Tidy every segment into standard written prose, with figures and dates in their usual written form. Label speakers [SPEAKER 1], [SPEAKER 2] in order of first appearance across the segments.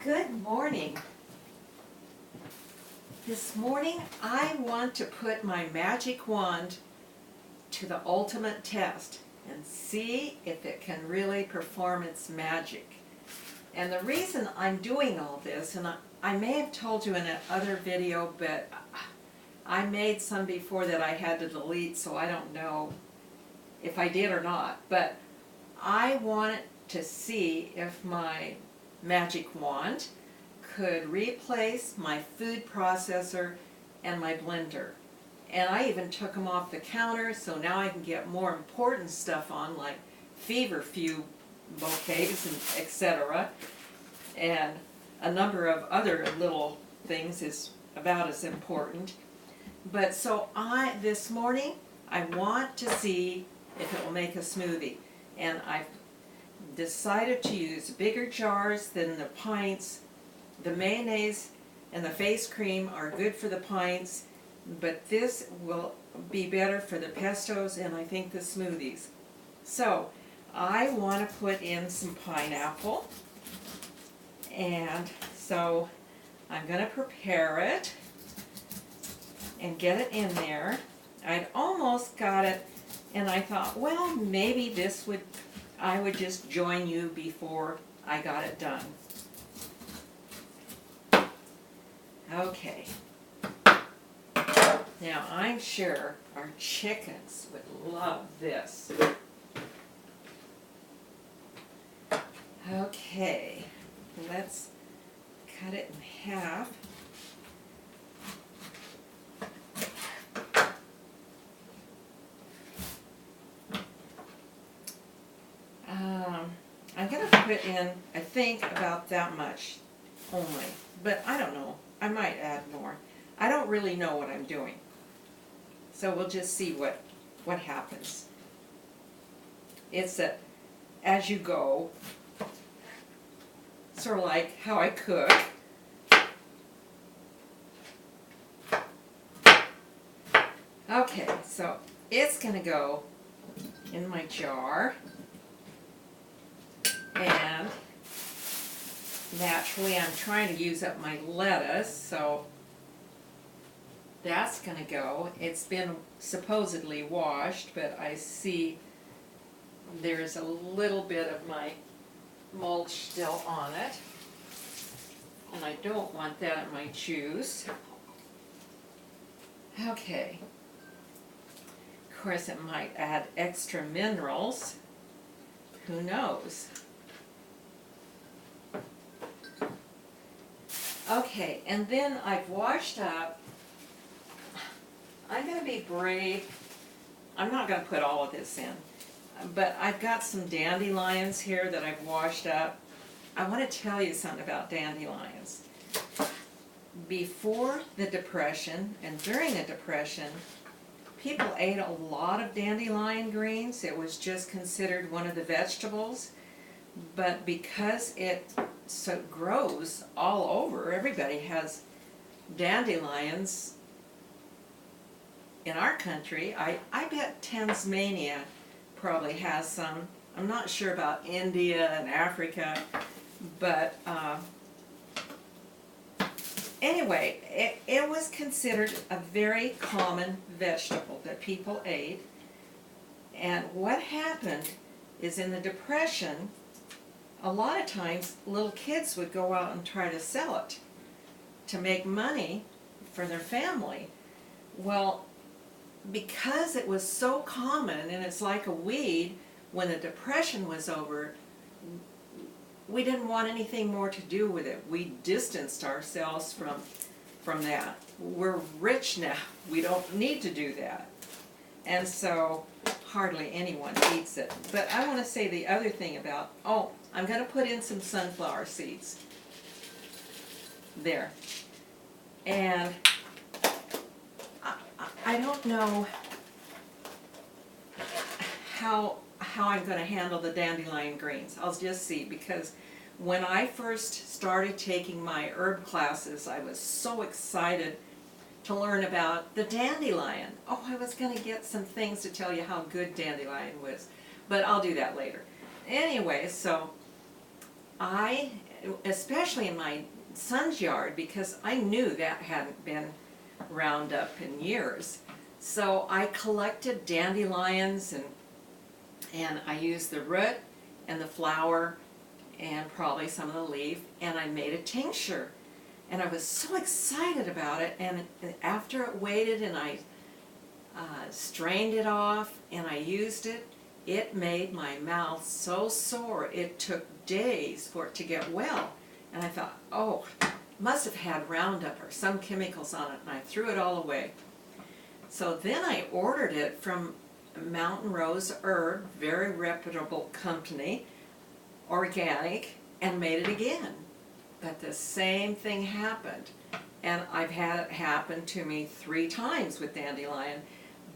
[SPEAKER 1] Good morning. This morning I want to put my magic wand to the ultimate test and see if it can really perform its magic. And the reason I'm doing all this, and I may have told you in another video, but I made some before that I had to delete, so I don't know if I did or not. But I wanted to see if my magic wand could replace my food processor and my blender. And I even took them off the counter, so now I can get more important stuff on, like feverfew bouquets and etc. And a number of other little things is about as important. But so this morning I want to see if it will make a smoothie, and I've decided to use bigger jars than the pints. The mayonnaise and the face cream are good for the pints, but this will be better for the pestos and I think the smoothies. So I want to put in some pineapple, and so I'm going to prepare it and get it in there. I'd almost got it, and I thought, well, maybe I would just join you before I got it done. Okay. Now I'm sure our chickens would love this. Okay, let's cut it in half. I'm going to put in, I think, about that much only, but I don't know. I might add more. I don't really know what I'm doing, so we'll just see what happens. It's as you go, sort of like how I cook. Okay, so it's going to go in my jar. And naturally I'm trying to use up my lettuce, so that's going to go. It's been supposedly washed, but I see there's a little bit of my mulch still on it. And I don't want that in my juice. Okay. Of course it might add extra minerals. Who knows? Okay, and then I've washed up. I'm going to be brave. I'm not going to put all of this in, but I've got some dandelions here that I've washed up. I want to tell you something about dandelions. Before the Depression and during the Depression, people ate a lot of dandelion greens. It was just considered one of the vegetables, but because it grows all over, everybody has dandelions in our country. I bet Tasmania probably has some. I'm not sure about India and Africa, but anyway, it was considered a very common vegetable that people ate. And what happened is in the Depression, a lot of times little kids would go out and try to sell it to make money for their family. Well, because it was so common and it's like a weed, when the Depression was over, we didn't want anything more to do with it. We distanced ourselves from that. We're rich now. We don't need to do that. And so hardly anyone eats it. But I want to say the other thing about, I'm going to put in some sunflower seeds. There. And I don't know how I'm going to handle the dandelion greens. I'll just see, because when I first started taking my herb classes, I was so excited to learn about the dandelion. I was going to get some things to tell you how good dandelion was, but I'll do that later. Anyway, so I especially in my son's yard, because I knew that hadn't been Roundup in years. So I collected dandelions, and I used the root and the flower and probably some of the leaf, and I made a tincture. And I was so excited about it, and after it waited and I strained it off and I used it, it made my mouth so sore it took days for it to get well. And I thought, oh, must have had Roundup or some chemicals on it, and I threw it all away. So then I ordered it from Mountain Rose Herb, very reputable company, organic, and made it again. But the same thing happened, and I've had it happen to me 3 times with dandelion.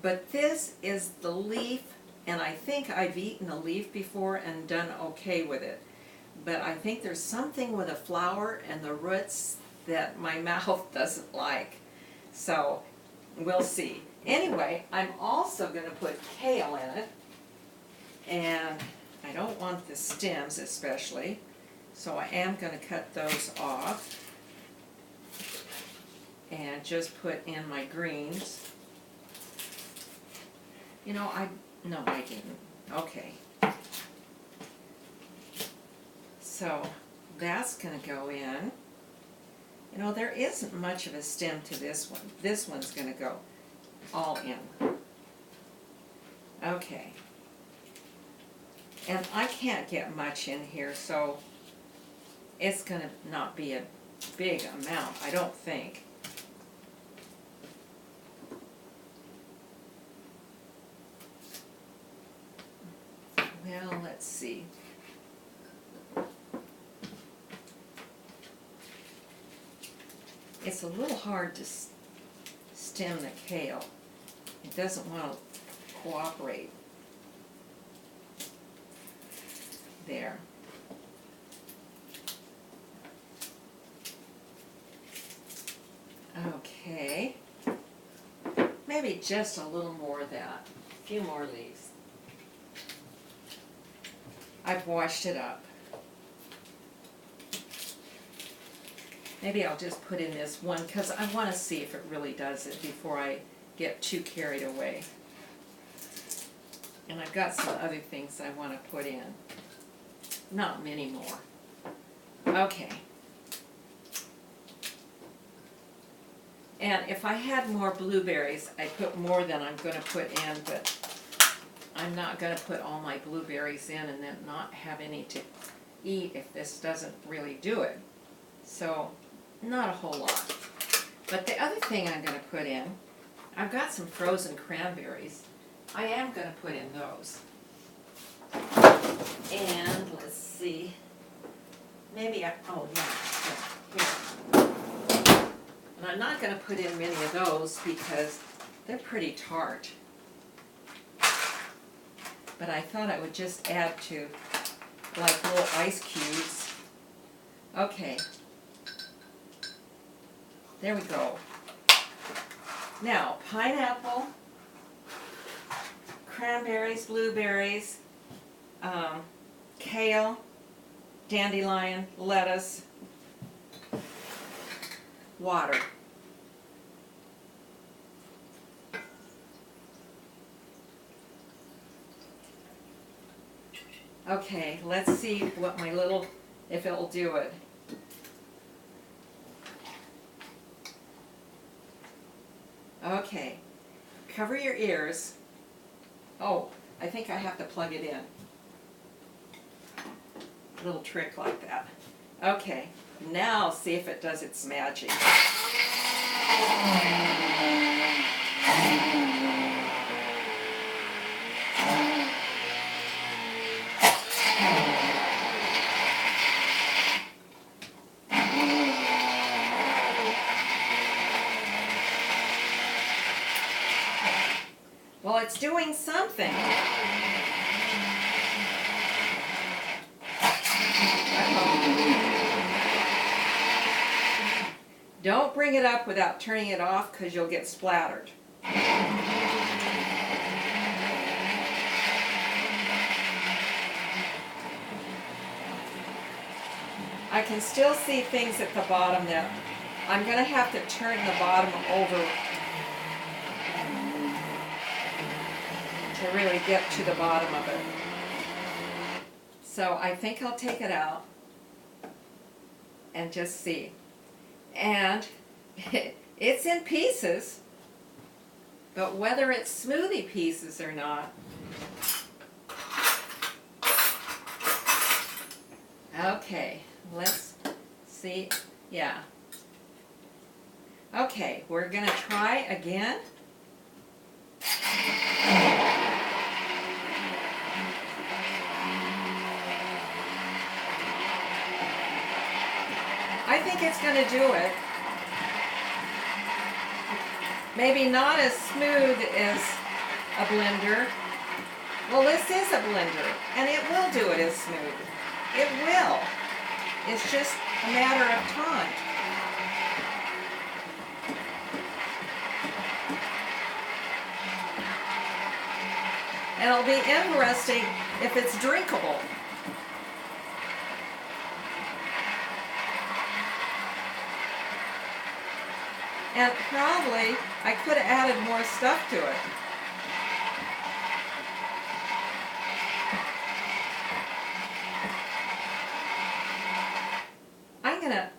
[SPEAKER 1] But this is the leaf, and I think I've eaten a leaf before and done okay with it. But I think there's something with the flower and the roots that my mouth doesn't like. So we'll see. Anyway, I'm also going to put kale in it, and I don't want the stems especially, so I am going to cut those off and just put in my greens. You know, no, I didn't. Okay. So that's going to go in. You know, there isn't much of a stem to this one. This one's going to go all in. Okay. And I can't get much in here, so it's going to not be a big amount, I don't think. Well, let's see. It's a little hard to stem the kale. It doesn't want to cooperate. There. Okay. Maybe just a little more of that. A few more leaves. I've washed it up. Maybe I'll just put in this one because I want to see if it really does it before I get too carried away. And I've got some other things I want to put in. Not many more. Okay. And if I had more blueberries, I'd put more than I'm going to put in, but I'm not going to put all my blueberries in and then not have any to eat if this doesn't really do it. So, not a whole lot. But the other thing I'm going to put in, I've got some frozen cranberries. I am going to put in those. And let's see, maybe oh yeah, here. And I'm not going to put in many of those because they're pretty tart. But I thought I would just add to like little ice cubes. Okay. There we go. Now, pineapple, cranberries, blueberries, kale, dandelion, lettuce, water. Okay, let's see what my little, if it'll do it. Okay, cover your ears. Oh, I think I have to plug it in. A little trick like that. Okay, now see if it does its magic. Well, it's doing something. Don't bring it up without turning it off because you'll get splattered. I can still see things at the bottom that I'm going to have to turn the bottom over to really get to the bottom of it. So I think I'll take it out and just see. And it's in pieces, but whether it's smoothie pieces or not. Okay, let's see. Yeah. Okay, we're going to try again. I think it's going to do it. Maybe not as smooth as a blender. Well, this is a blender, and it will do it as smooth. It will. It's just a matter of time. And it'll be interesting if it's drinkable. And probably I could have added more stuff to it.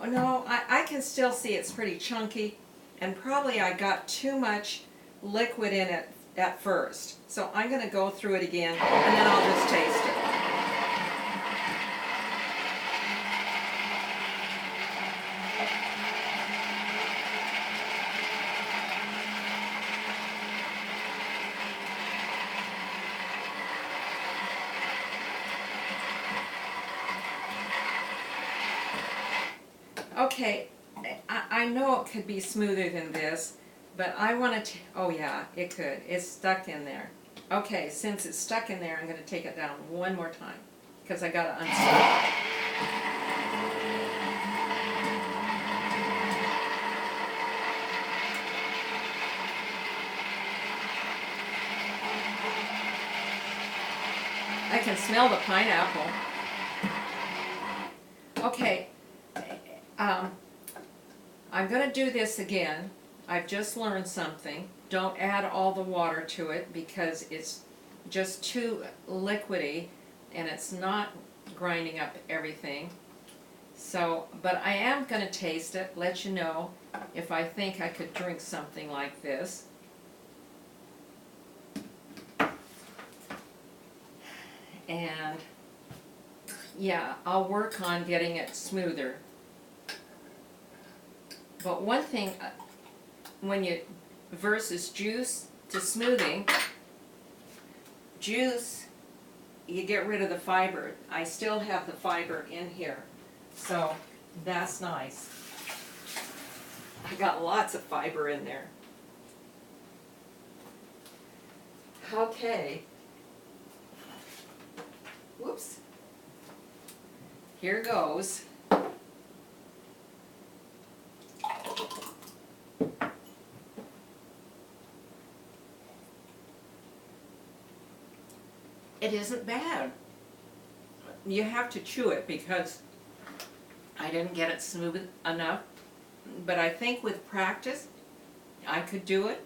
[SPEAKER 1] No, I can still see it's pretty chunky, and probably I got too much liquid in it at first. So I'm going to go through it again, and then I'll just taste it. Okay, I know it could be smoother than this, but I want to, oh yeah, it could. It's stuck in there. Okay, since it's stuck in there, I'm going to take it down one more time, because I got to unstuck it. I can smell the pineapple. Okay. I'm going to do this again. I've just learned something. Don't add all the water to it because it's just too liquidy and it's not grinding up everything. So, but I am going to taste it, let you know if I think I could drink something like this. And yeah, I'll work on getting it smoother. But one thing, when you versus juice to smoothing, juice, you get rid of the fiber. I still have the fiber in here, so that's nice. I got lots of fiber in there. Okay. Whoops. Here goes. It isn't bad. You have to chew it because I didn't get it smooth enough. But I think with practice, I could do it.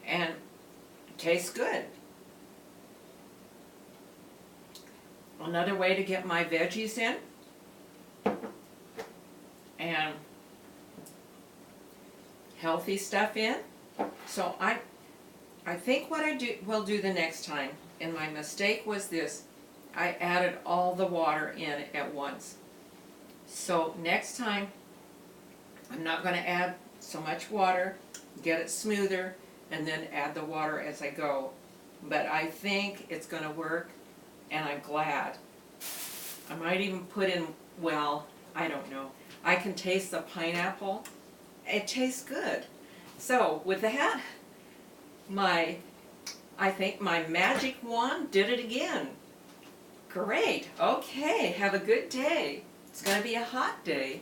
[SPEAKER 1] And it tastes good. Another way to get my veggies in. And healthy stuff in. So I think what I will do the next time, and my mistake was this, I added all the water in at once. So next time, I'm not going to add so much water, get it smoother, and then add the water as I go. But I think it's going to work, and I'm glad. I might even put in, well, I don't know. I can taste the pineapple. It tastes good. So with that, I think my magic wand did it again. Great. Okay, have a good day. It's going to be a hot day.